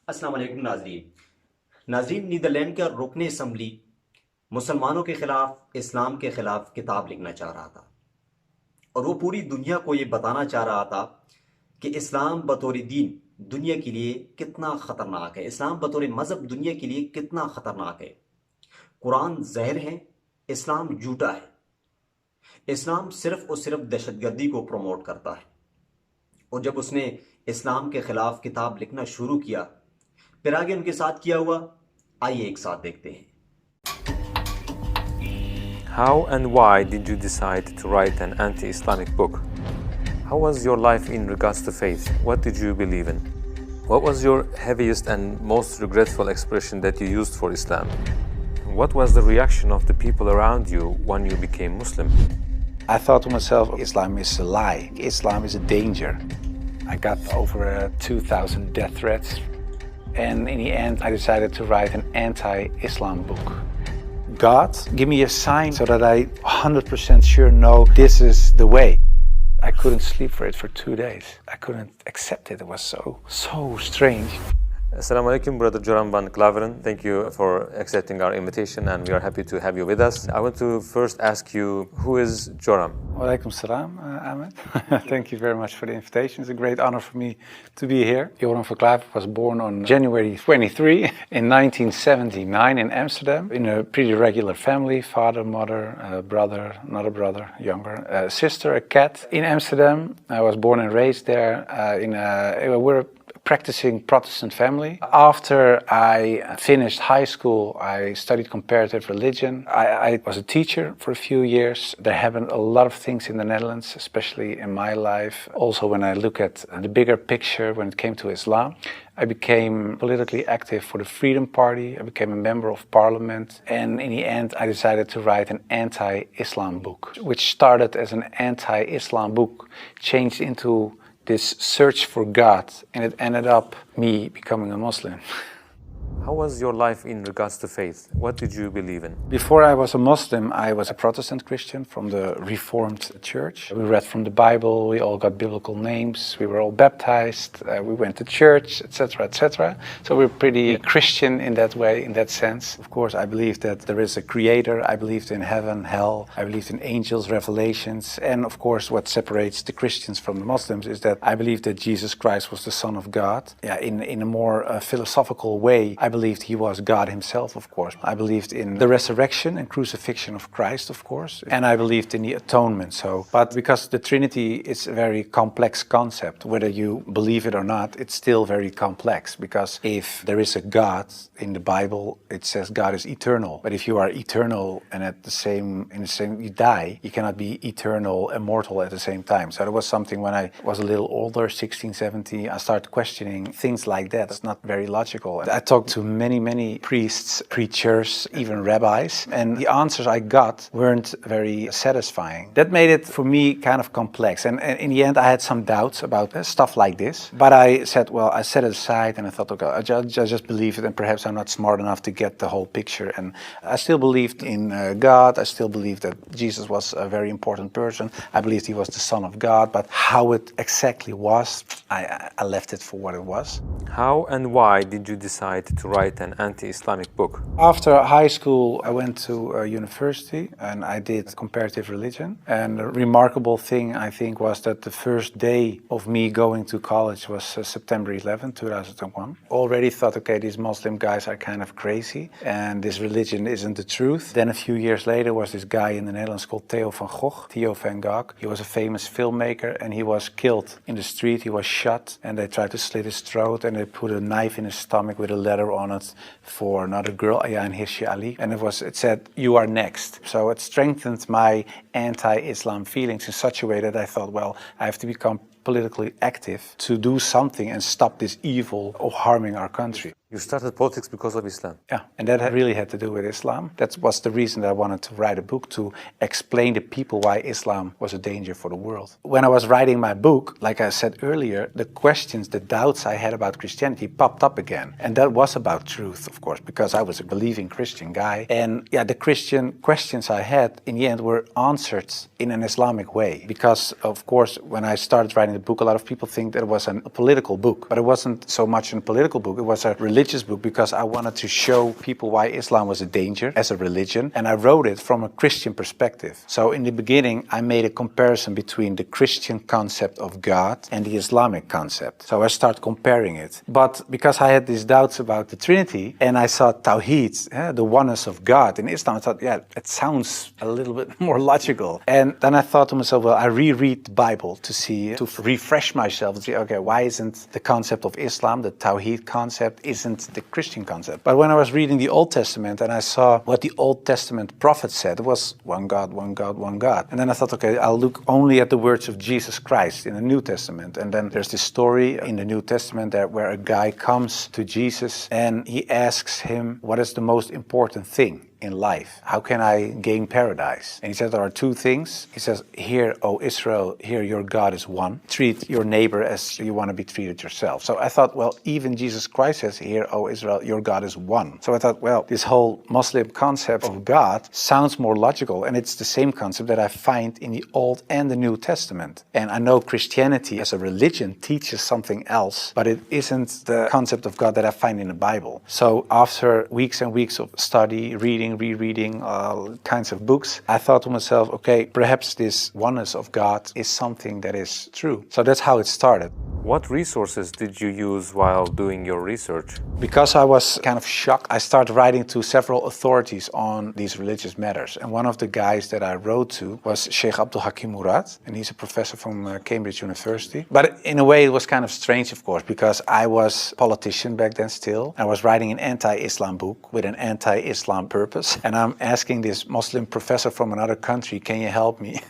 अस्सलाम वालेकुम नाजरीन नीदरलैंड का रुकन असम्बली मुसलमानों के खिलाफ, इस्लाम के खिलाफ किताब लिखना चाह रहा था और वो पूरी दुनिया को ये बताना चाह रहा था कि इस्लाम बतौर दीन दुनिया के लिए कितना ख़तरनाक है, इस्लाम बतौर मज़हब दुनिया के लिए कितना ख़तरनाक है। कुरान जहर है, इस्लाम झूठा है, इस्लाम सिर्फ और सिर्फ दहशतगर्दी को प्रमोट करता है। और जब उसने इस्लाम के खिलाफ किताब लिखना शुरू किया, फिर आगे उनके साथ किया हुआ, आइए एक साथ देखते हैं। How and why did you decide to write an anti-Islamic book? How was your life in regards to faith? What did you believe in? What was your heaviest and most regretful expression that you used for Islam? What was the reaction of the people around you when you became Muslim? I thought to myself, Islam is a lie. Islam is a danger. I got over 2,000 death threats. And in the end, I decided to write an anti-Islam book. God, give me a sign so that I 100% sure know this is the way. I couldn't sleep for it for 2 days. I couldn't accept it. It was so strange. Assalamu alaikum, Brother Joram van Klaveren. Thank you for accepting our invitation, and we are happy to have you with us. I want to first ask you, who is Joram? Walaikum salam, Ahmed. Thank you very much for the invitation. It's a great honor for me to be here. Joram van Klaveren was born on January 23 in 1979 in Amsterdam, in a pretty regular family: father, mother, brother, another brother, younger, a sister, a cat. In Amsterdam, I was born and raised there. We're a practicing Protestant family. After I finished high school, I studied comparative religion. I was a teacher for a few years. There happened a lot of things in the Netherlands, especially in my life. Also, when I look at the bigger picture when it came to Islam, I became politically active for the Freedom Party. I became a member of parliament. And in the end, I decided to write an anti-Islam book, which started as an anti-Islam book, changed into this search for God, and it ended up me becoming a Muslim. How was your life in regards to faith? What did you believe in? Before I was a Muslim, I was a Protestant Christian from the Reformed Church. We read from the Bible, we all got biblical names, we were all baptized, we went to church, etc., etc. So we're pretty Christian in that way, in that sense. Of course, I believed that there is a creator, I believed in heaven, hell, I believed in angels, revelations, and of course what separates the Christians from the Muslims is that I believe that Jesus Christ was the Son of God. In a more philosophical way, I believed he was God himself, of course. I believed in the resurrection and crucifixion of Christ, of course. And I believed in the atonement. But because the Trinity is a very complex concept, whether you believe it or not, it's still very complex. Because if there is a God in the Bible, it says God is eternal. But if you are eternal and you die, you cannot be eternal, immortal at the same time. So that was something when I was a little older, 16, 17, I started questioning things like that. It's not very logical. I talked to many priests, preachers, even rabbis, and the answers I got weren't very satisfying. That made it for me kind of complex, and in the end I had some doubts about stuff like this, but I said, well, I set it aside and I thought, okay, I just believe it, and perhaps I'm not smart enough to get the whole picture. And I still believed in God. I still believed that Jesus was a very important person. I believed he was the Son of God, but how it exactly was, I left it for what it was. How and why did you decide to write an anti-Islamic book? After high school, I went to university and I did comparative religion. And the remarkable thing, I think, was that the first day of me going to college was September 11, 2001. Already thought, okay, these Muslim guys are kind of crazy and this religion isn't the truth. Then a few years later was this guy in the Netherlands called Theo van Gogh. He was a famous filmmaker and he was killed in the street. He was shot and they tried to slit his throat and they put a knife in his stomach with a letter on it for another girl, Ayaan Hirsi Ali, and it said, "You are next." So it strengthened my anti-Islam feelings in such a way that I thought, well, I have to become politically active to do something and stop this evil of harming our country. You started politics because of Islam. Yeah, and that really had to do with Islam. That was the reason that I wanted to write a book, to explain to people why Islam was a danger for the world. When I was writing my book, like I said earlier, the questions, the doubts I had about Christianity popped up again. And that was about truth, of course, because I was a believing Christian guy. And yeah, the Christian questions I had in the end were answered in an Islamic way. Because, of course, when I started writing the book, a lot of people think that it was a political book. But it wasn't so much a political book, it was a religious book, because I wanted to show people why Islam was a danger as a religion, and I wrote it from a Christian perspective. So in the beginning, I made a comparison between the Christian concept of God and the Islamic concept. So I started comparing it. But because I had these doubts about the Trinity, and I saw Tawheed, the oneness of God in Islam, I thought, yeah, it sounds a little bit more logical. And then I thought to myself, well, I reread the Bible to see, to refresh myself and see, okay, why isn't the concept of Islam, the Tawheed concept, isn't the Christian concept? But when I was reading the Old Testament and I saw what the Old Testament prophets said, it was one God, one God, one God. And then I thought, okay, I'll look only at the words of Jesus Christ in the New Testament. And then there's this story in the New Testament where a guy comes to Jesus and he asks him, what is the most important thing in life? How can I gain paradise? And he said there are two things. He says, hear, O Israel, here your God is one. Treat your neighbor as you want to be treated yourself. So I thought, well, even Jesus Christ says, hear, O Israel, your God is one. So I thought, well, this whole Muslim concept of God sounds more logical, and it's the same concept that I find in the Old and the New Testament. And I know Christianity as a religion teaches something else, but it isn't the concept of God that I find in the Bible. So after weeks and weeks of study, rereading all kinds of books, I thought to myself, okay, perhaps this oneness of God is something that is true. So that's how it started. What resources did you use while doing your research? Because I was kind of shocked, I started writing to several authorities on these religious matters. And one of the guys that I wrote to was Sheikh Abdul Hakim Murad, and he's a professor from Cambridge University. But in a way it was kind of strange, of course, because I was a politician back then still. I was writing an anti-Islam book with an anti-Islam purpose. And I'm asking this Muslim professor from another country, can you help me?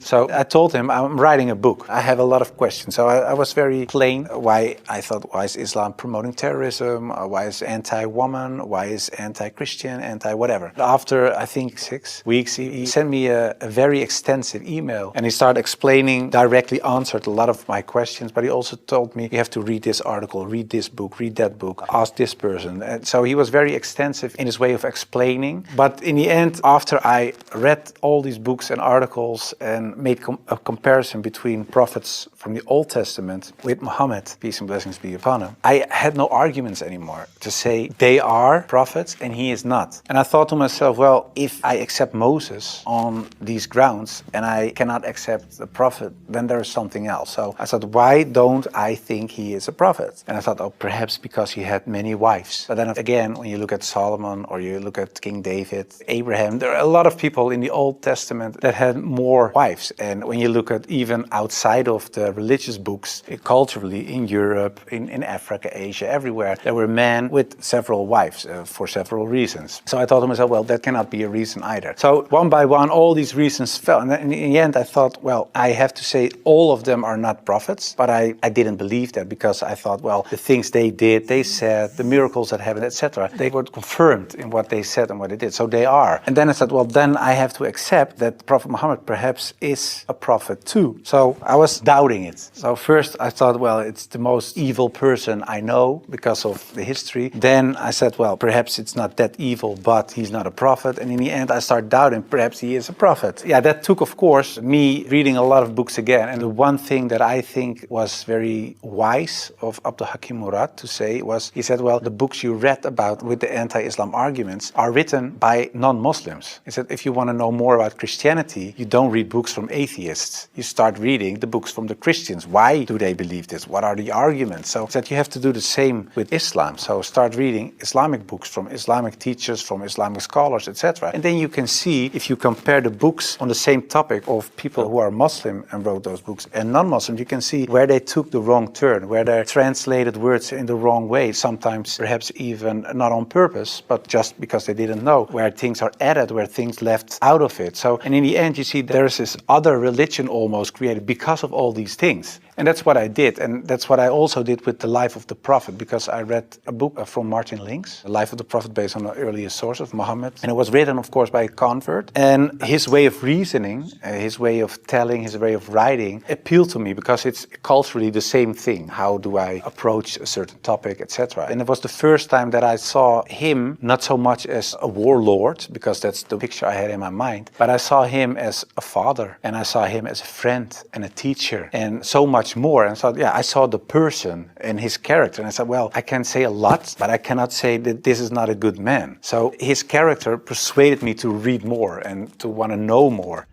So I told him, I'm writing a book. I have a lot of questions. So I was very plain why I thought, why is Islam promoting terrorism? Why is anti-woman? Why is anti-Christian? Anti-whatever. After, I think, 6 weeks, he sent me a very extensive email. And he started explaining, directly answered a lot of my questions. But he also told me, you have to read this article, read this book, read that book, ask this person. And so he was very extensive in his way of explaining. But in the end, after I read all these books and articles and made a comparison between prophets from the Old Testament with Muhammad, peace and blessings be upon him, I had no arguments anymore to say they are prophets and he is not. And I thought to myself, well, if I accept Moses on these grounds and I cannot accept the prophet, then there is something else. So I thought, why don't I think he is a prophet? And I thought, oh, perhaps because he had many wives. But then again, when you look at Solomon or you look at King David, Abraham, there are a lot of people in the Old Testament that had more wives. And when you look at even outside of the religious books, culturally in Europe, in Africa, Asia, everywhere, there were men with several wives for several reasons. So I thought to myself, well, that cannot be a reason either. So one by one, all these reasons fell. And in the end, I thought, well, I have to say all of them are not prophets. But I didn't believe that because I thought, well, the things they did, they said, the miracles that happened, etc., they were confirmed in what they said and what they did. So they are. And then I said, well, then I have to accept that Prophet Muhammad perhaps is a prophet too. So I was doubting it. So first I thought, well, it's the most evil person I know because of the history. Then I said, well, perhaps it's not that evil, but he's not a prophet. And in the end I started doubting, perhaps he is a prophet. Yeah, that took, of course, me reading a lot of books again. And the one thing that I think was very wise of Abdul Hakim Murad to say was, he said, well, the books you read about with the anti-Islam arguments are written by non-Muslims. He said, if you want to know more about Christianity, you don't read books from atheists. You start reading the books from the Christians. Why do they believe this? What are the arguments? So that you have to do the same with Islam. So start reading Islamic books from Islamic teachers, from Islamic scholars, etc. And then you can see, if you compare the books on the same topic of people who are Muslim and wrote those books and non-Muslim, you can see where they took the wrong turn, where they translated words in the wrong way, sometimes perhaps even not on purpose, but just because they didn't know, where things are added, where things left out of it. So, and in the end, you see there's this other religion almost created because of all these things. And that's what I did. And that's what I also did with the life of the Prophet, because I read a book from Martin Links, The Life of the Prophet, based on the earliest source of Muhammad. And it was written, of course, by a convert. And his way of reasoning, his way of telling, his way of writing appealed to me, because it's culturally the same thing. How do I approach a certain topic, etc. And it was the first time that I saw him not so much as a warlord, because that's the picture I had in my mind, but I saw him as a father, and I saw him as a friend and a teacher, and so much more. And so, I saw the person and his character, and I said, well, I can say a lot, but I cannot say that this is not a good man. So his character persuaded me to read more and to want to know more.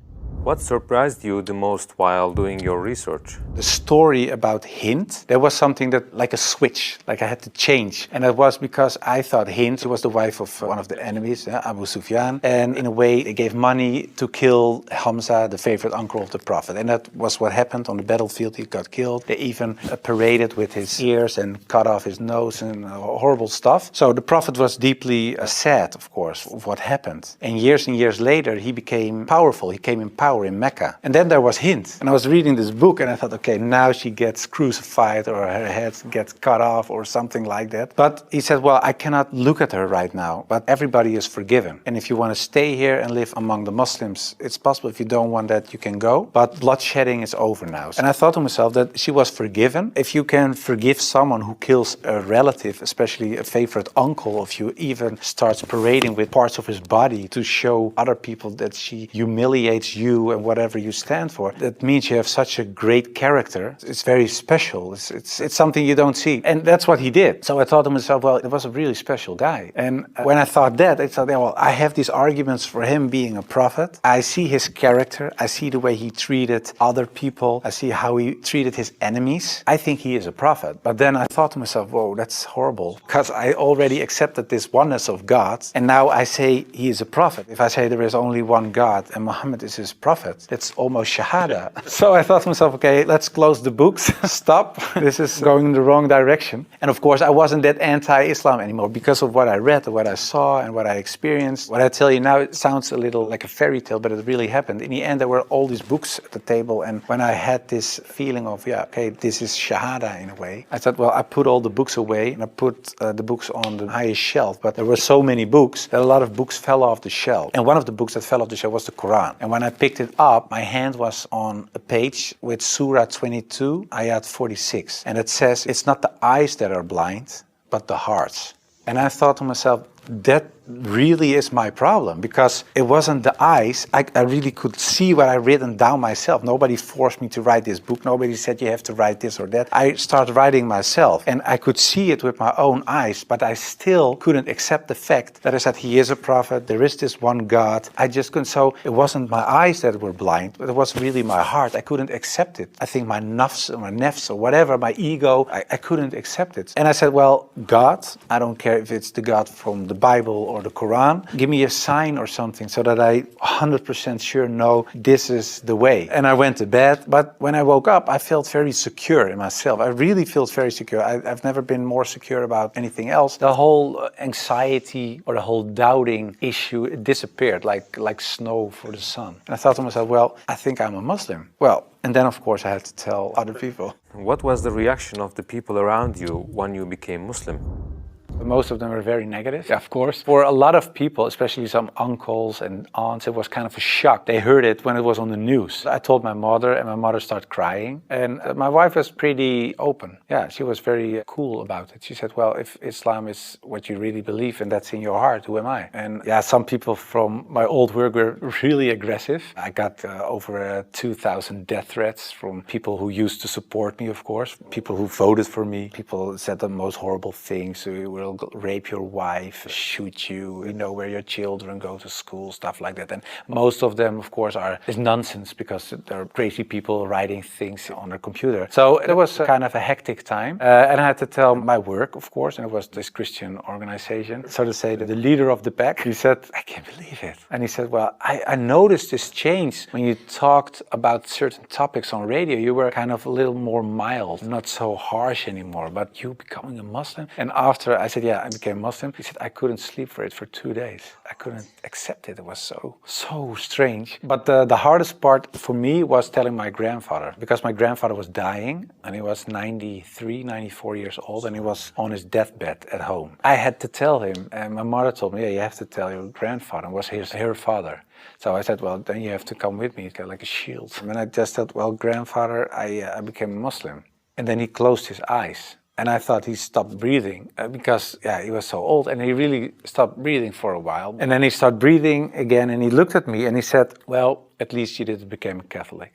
What surprised you the most while doing your research? The story about Hind, there was something that, like a switch, like I had to change. And that was because I thought Hind was the wife of one of the enemies, Abu Sufyan. And in a way, they gave money to kill Hamza, the favorite uncle of the Prophet. And that was what happened on the battlefield. He got killed. They even paraded with his ears and cut off his nose and horrible stuff. So the Prophet was deeply sad, of course, of what happened. And years later, he became powerful. He came in power in Mecca. And then there was Hind. And I was reading this book and I thought, okay, now she gets crucified or her head gets cut off or something like that. But he said, well, I cannot look at her right now, but everybody is forgiven. And if you want to stay here and live among the Muslims, it's possible. If you don't want that, you can go. But bloodshedding is over now. And I thought to myself that she was forgiven. If you can forgive someone who kills a relative, especially a favorite uncle of you, even starts parading with parts of his body to show other people that she humiliates you and whatever you stand for, that means you have such a great character. It's very special. It's something you don't see. And that's what he did. So I thought to myself, well, it was a really special guy. And when I thought that, I thought, well, I have these arguments for him being a prophet. I see his character. I see the way he treated other people. I see how he treated his enemies. I think he is a prophet. But then I thought to myself, whoa, that's horrible. Because I already accepted this oneness of God. And now I say he is a prophet. If I say there is only one God and Muhammad is his prophet, that's almost shahada. So I thought to myself, okay, let's close the books. Stop. This is going in the wrong direction. And of course, I wasn't that anti-Islam anymore because of what I read, what I saw, and what I experienced. What I tell you now, it sounds a little like a fairy tale, but it really happened. In the end, there were all these books at the table. And when I had this feeling of, okay, this is shahada in a way, I thought, well, I put all the books away and I put the books on the highest shelf. But there were so many books that a lot of books fell off the shelf. And one of the books that fell off the shelf was the Quran. And when I picked it up, my hand was on a page with Surah 22, Ayat 46. And it says, it's not the eyes that are blind, but the hearts. And I thought to myself, that really is my problem, because it wasn't the eyes. I really could see what I written down myself. Nobody forced me to write this book. Nobody said you have to write this or that. I started writing myself and I could see it with my own eyes, but I still couldn't accept the fact that I said he is a prophet, there is this one God. I just couldn't. So it wasn't my eyes that were blind, but it was really my heart. I couldn't accept it. I think my nafs or whatever, my ego, I couldn't accept it. And I said, well, God, I don't care if it's the God from the Bible or the Quran, give me a sign or something so that I 100% sure know this is the way. And I went to bed, but when I woke up, I felt very secure in myself. I really felt very secure. I've never been more secure about anything else. The whole anxiety or the whole doubting issue disappeared like snow for the sun. And I thought to myself, well, I think I'm a Muslim. Well, and then of course I had to tell other people. What was the reaction of the people around you when you became Muslim? Most of them were very negative, of course. For a lot of people, especially some uncles and aunts, it was kind of a shock. They heard it when it was on the news. I told my mother, and my mother started crying. And my wife was pretty open. Yeah, she was very cool about it. She said, well, if Islam is what you really believe and that's in your heart, who am I? And yeah, some people from my old work were really aggressive. I got over 2,000 death threats from people who used to support me, of course. People who voted for me. People said the most horrible things. We will rape your wife, shoot you, where your children go to school, stuff like that. And most of them, of course, is nonsense because they're crazy people writing things on their computer. So it was kind of a hectic time. And I had to tell my work, of course, and it was this Christian organization. So to say that the leader of the pack, he said, I can't believe it. And he said, well, I noticed this change when you talked about certain topics on radio. You were kind of a little more mild, not so harsh anymore, but you becoming a Muslim. And after I said, yeah, I became Muslim. He said, I couldn't sleep for it for 2 days. I couldn't accept it. It was so strange. But the hardest part for me was telling my grandfather, because my grandfather was dying and he was 93, 94 years old and he was on his deathbed at home. I had to tell him, and my mother told me, yeah, you have to tell your grandfather. It was her father. So I said, well, then you have to come with me. It's got like a shield. And I just said, well, grandfather, I became a Muslim. And then he closed his eyes. And I thought he stopped breathing because, yeah, he was so old. And he really stopped breathing for a while. And then he started breathing again. And he looked at me and he said, well, at least you didn't become a Catholic.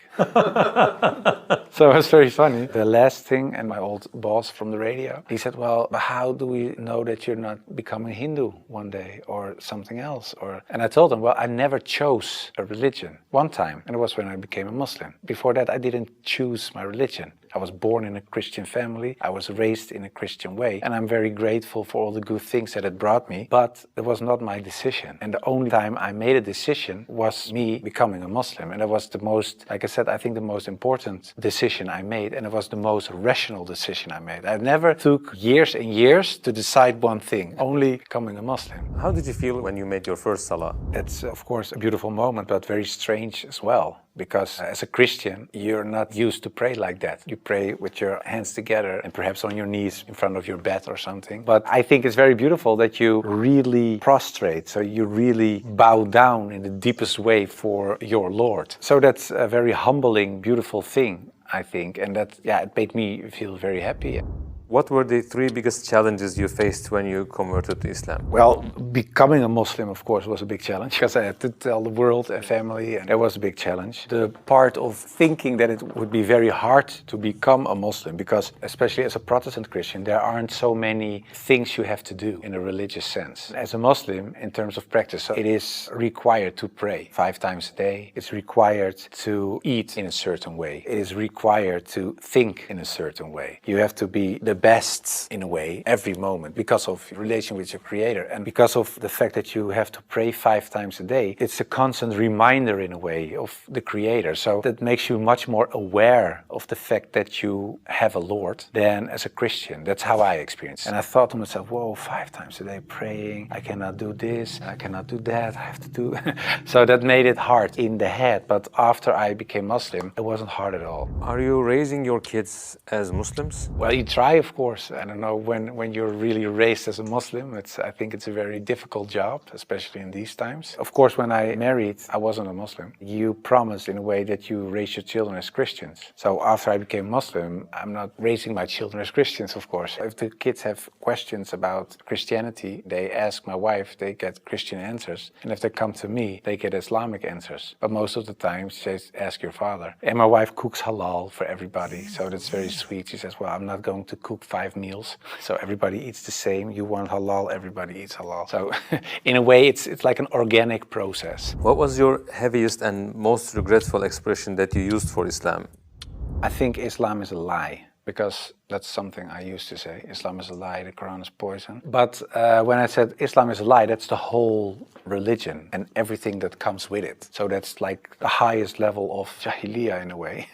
So it was very funny. The last thing, and my old boss from the radio, he said, well, how do we know that you're not becoming Hindu one day or something else? And I told him, well, I never chose a religion. One time, and it was when I became a Muslim. Before that, I didn't choose my religion. I was born in a Christian family. I was raised in a Christian way. And I'm very grateful for all the good things that it brought me. But it was not my decision. And the only time I made a decision was me becoming a Muslim. And it was the most, like I said, I think the most important decision I made. And it was the most rational decision I made. I never took years and years to decide one thing, only becoming a Muslim. How did you feel when you made your first salah? It's, of course, a beautiful moment, but very strange as well. Because as a Christian, you're not used to pray like that. You pray with your hands together and perhaps on your knees in front of your bed or something. But I think it's very beautiful that you really prostrate. So you really bow down in the deepest way for your Lord. So that's a very humbling, beautiful thing, I think. And that, yeah, it made me feel very happy. What were the 3 biggest challenges you faced when you converted to Islam? Well, becoming a Muslim, of course, was a big challenge because I had to tell the world and family, and that was a big challenge. The part of thinking that it would be very hard to become a Muslim because, especially as a Protestant Christian, there aren't so many things you have to do in a religious sense. As a Muslim, in terms of practice, so it is required to pray 5 times a day. It's required to eat in a certain way. It is required to think in a certain way. You have to be the best in a way every moment because of your relation with your Creator and because of the fact that you have to pray 5 times a day. It's a constant reminder in a way of the Creator. So that makes you much more aware of the fact that you have a Lord than as a Christian. That's how I experienced it. And I thought to myself, whoa, 5 times a day praying, I cannot do this, I cannot do that, I have to do. So that made it hard in the head. But after I became Muslim, it wasn't hard at all. Are you raising your kids as Muslims? Well, you try, of course. I don't know, when you're really raised as a Muslim, I think it's a very difficult job, especially in these times. Of course, when I married, I wasn't a Muslim. You promise in a way that you raise your children as Christians. So after I became Muslim, I'm not raising my children as Christians, of course. If the kids have questions about Christianity, they ask my wife, they get Christian answers. And if they come to me, they get Islamic answers. But most of the time, they ask your father. And my wife cooks halal for everybody, so that's very sweet. She says, well, I'm not going to cook 5 meals, so everybody eats the same. You want halal, everybody eats halal. So in a way, it's like an organic process. What was your heaviest and most regretful expression that you used for Islam? I think Islam is a lie, because that's something I used to say. Islam is a lie, the Quran is poison. But when I said Islam is a lie, that's the whole religion and everything that comes with it. So that's like the highest level of jahiliyyah in a way.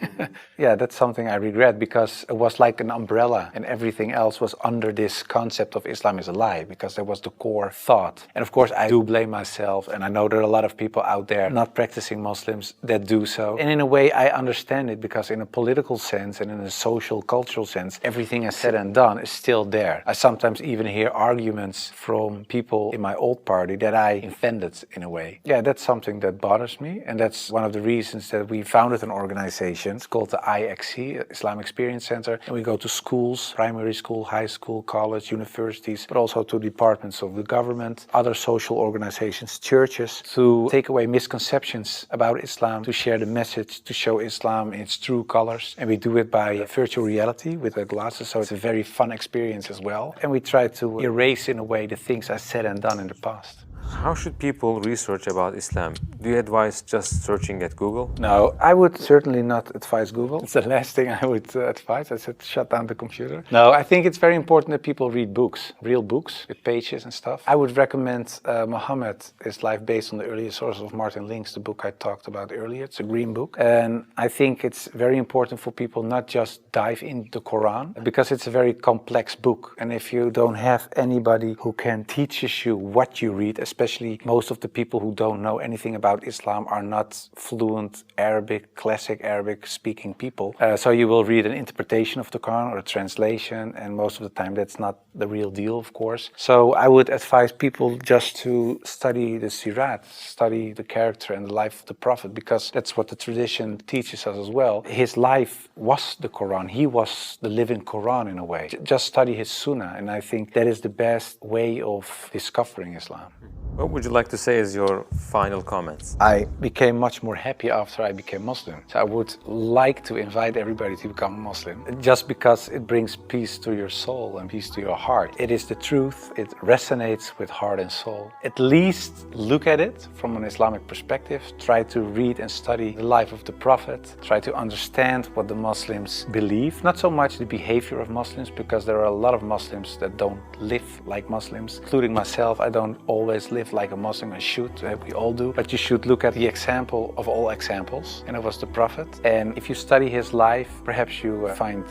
Yeah, that's something I regret because it was like an umbrella and everything else was under this concept of Islam is a lie because that was the core thought. And of course, I do blame myself, and I know there are a lot of people out there not practicing Muslims that do so. And in a way, I understand it because in a political sense and in a social, cultural sense, everything I said and done is still there. I sometimes even hear arguments from people in my old party that I offended in a way. Yeah, that's something that bothers me, and that's one of the reasons that we founded an organization. It's called the IXC, Islamic Experience Center, and we go to schools, primary school, high school, college, universities, but also to departments of the government, other social organizations, churches, to take away misconceptions about Islam, to share the message, to show Islam in its true colors. And we do it by virtual reality with the glasses, so it's a very fun experience as well. And we try to erase in a way the things I said and done in the past. How should people research about Islam? Do you advise just searching at Google? No, I would certainly not advise Google. It's the last thing I would advise. I said shut down the computer. No, I think it's very important that people read books, real books with pages and stuff. I would recommend Muhammad, His Life Based on the Earlier Sources of Martin Links, the book I talked about earlier. It's a green book. And I think it's very important for people not just dive into the Quran, because it's a very complex book. And if you don't have anybody who can teach you what you read, especially most of the people who don't know anything about Islam are not fluent Arabic, classic Arabic speaking people. So you will read an interpretation of the Quran or a translation, and most of the time that's not the real deal, of course. So I would advise people just to study the Sirat, study the character and the life of the Prophet, because that's what the tradition teaches us as well. His life was the Quran. He was the living Quran in a way. Just study his Sunnah, and I think that is the best way of discovering Islam. What would you like to say as your final comments? I became much more happy after I became Muslim. So I would like to invite everybody to become Muslim, just because it brings peace to your soul and peace to your heart. It is the truth. It resonates with heart and soul. At least look at it from an Islamic perspective. Try to read and study the life of the Prophet. Try to understand what the Muslims believe. Not so much the behavior of Muslims, because there are a lot of Muslims that don't live like Muslims, including myself. I don't always live like a Muslim. I should, we all do, but you should look at the example of all examples, and it was the Prophet. And if you study his life, perhaps you find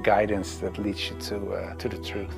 guidance that leads you to the truth.